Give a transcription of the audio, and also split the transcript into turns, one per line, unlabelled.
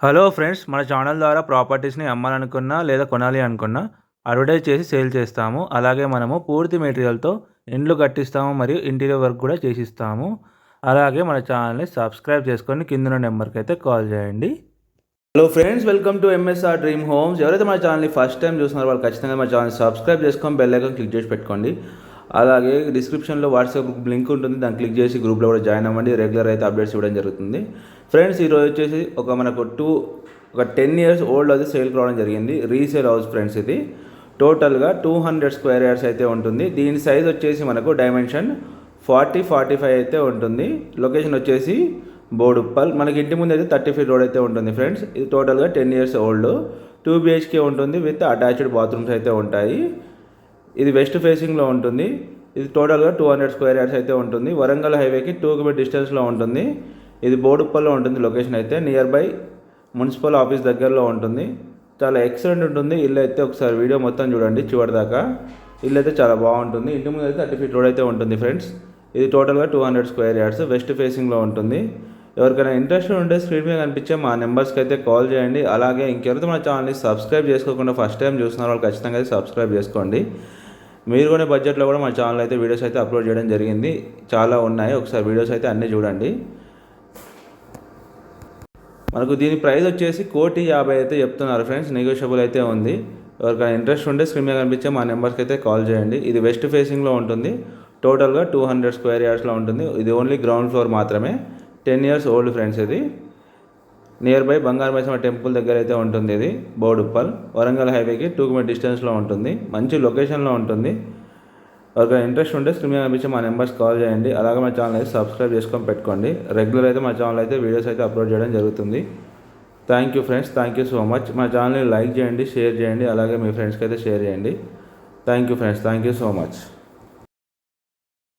Hello friends, మన channel ద్వారా ప్రాపర్టీస్ని అమ్మాలనుకున్నా లేదా కొనాలి అనుకున్నా అడ్వర్టైజ్ చేసి సేల్ చేస్తాము. అలాగే మనము పూర్తి మెటీరియల్తో ఇండ్లు కట్టిస్తాము మరియు ఇంటీరియర్ వర్క్ కూడా చేసిస్తాము. అలాగే మన ఛానల్ని సబ్స్క్రైబ్ చేసుకొని కింద నెంబర్కి అయితే కాల్ చేయండి. Hello friends, welcome to MSR dream homes. ఎవరైతే మన ఛానల్ని ఫస్ట్ టైం చూస్తున్నారో వాళ్ళు ఖచ్చితంగా మన ఛానల్ సబ్స్క్రైబ్ చేసుకొని బెల్ ఐకాన్ క్లిక్ చేసి పెట్టుకోండి. అలాగే డిస్క్రిప్షన్లో వాట్సాప్ గ్రూప్ లింక్ ఉంటుంది, దాన్ని క్లిక్ చేసి గ్రూప్లో కూడా జాయిన్ అవ్వండి. రెగ్యులర్ అయితే అప్డేట్స్ ఇవ్వడం జరుగుతుంది. ఫ్రెండ్స్, ఈరోజు వచ్చేసి మనకు ఒక 10 years ఓల్డ్ అది సేల్ కావడం జరిగింది. రీసేల్ హౌస్ ఫ్రెండ్స్, ఇది టోటల్గా 200 square yards అయితే ఉంటుంది. దీని సైజ్ వచ్చేసి మనకు డైమెన్షన్ 40-45 అయితే ఉంటుంది. లొకేషన్ వచ్చేసి బోడుప్పల్. మనకి ఇంటి ముందు అయితే 30 feet రోడ్ అయితే ఉంటుంది ఫ్రెండ్స్. ఇది టోటల్గా 10 years ఓల్డ్, 2 BHK ఉంటుంది విత్ అటాచ్డ్ బాత్రూమ్స్ అయితే ఉంటాయి. ఇది వెస్ట్ ఫేసింగ్లో ఉంటుంది. ఇది టోటల్గా 200 square yards అయితే ఉంటుంది. వరంగల్ హైవేకి 2 km డిస్టెన్స్లో ఉంటుంది. ఇది బోడుప్పల్లో ఉంటుంది. లొకేషన్ అయితే నియర్ బై మున్సిపల్ ఆఫీస్ దగ్గరలో ఉంటుంది. చాలా ఎక్సలెంట్ ఉంటుంది. ఇల్లు అయితే ఒకసారి వీడియో మొత్తం చూడండి చివరి దాకా. ఇల్లు అయితే చాలా బాగుంటుంది. ఇంటి ముందు అయితే 30 feet రోడ్ అయితే ఉంటుంది ఫ్రెండ్స్. ఇది టోటల్గా 200 square yards వెస్ట్ ఫేసింగ్లో ఉంటుంది. ఎవరికైనా ఇంట్రెస్ట్ ఉంటే స్క్రీన్ మీద కనిపించే మా నెంబర్స్కి అయితే కాల్ చేయండి. అలాగే ఇంకెవరైతే మన ఛానల్ని సబ్స్క్రైబ్ చేసుకోకుండా ఫస్ట్ టైం చూస్తున్నారో వాళ్ళు ఖచ్చితంగా అయితే సబ్స్క్రైబ్ చేసుకోండి. మీరు కొనే బడ్జెట్లో కూడా మన ఛానల్ అయితే వీడియోస్ అయితే అప్లోడ్ చేయడం జరిగింది. చాలా ఉన్నాయి, ఒకసారి వీడియోస్ అయితే అన్నీ చూడండి. మనకు దీని ప్రైస్ వచ్చేసి 1,50,00,000 అయితే చెప్తున్నారు ఫ్రెండ్స్. నెగోషియబుల్ అయితే ఉంది. ఎవరికైనా ఇంట్రెస్ట్ ఉంటే స్క్రీన్ మీద కనిపించే మా నెంబర్స్కి అయితే కాల్ చేయండి. ఇది వెస్ట్ ఫేసింగ్లో ఉంటుంది. టోటల్గా 200 square yardsలో ఉంటుంది. ఇది ఓన్లీ గ్రౌండ్ ఫ్లోర్ మాత్రమే. 10 years ఓల్డ్ ఫ్రెండ్స్. ఇది నియర్ బై బంగారు మైసమ్మ టెంపుల్ దగ్గర అయితే ఉంటుంది. ఇది బోడుప్పల్, వరంగల్ హైవేకి 2 km డిస్టెన్స్లో ఉంటుంది. మంచి లొకేషన్లో ఉంటుంది. ఎవరికైనా ఇంట్రెస్ట్ ఉంటే స్క్రీన్ మీద కనిపించి మా నెంబర్స్ కాల్ చేయండి. అలాగే మా ఛానల్ అయితే సబ్స్క్రైబ్ చేసుకొని పెట్టుకోండి. రెగ్యులర్ అయితే మా ఛానల్ అయితే వీడియోస్ అయితే అప్లోడ్ చేయడం జరుగుతుంది. Thank you friends, thank you so much. మా ఛానల్ని లైక్ చేయండి, షేర్ చేయండి, అలాగే మీ ఫ్రెండ్స్కి అయితే షేర్ చేయండి. Thank you friends, thank you so much.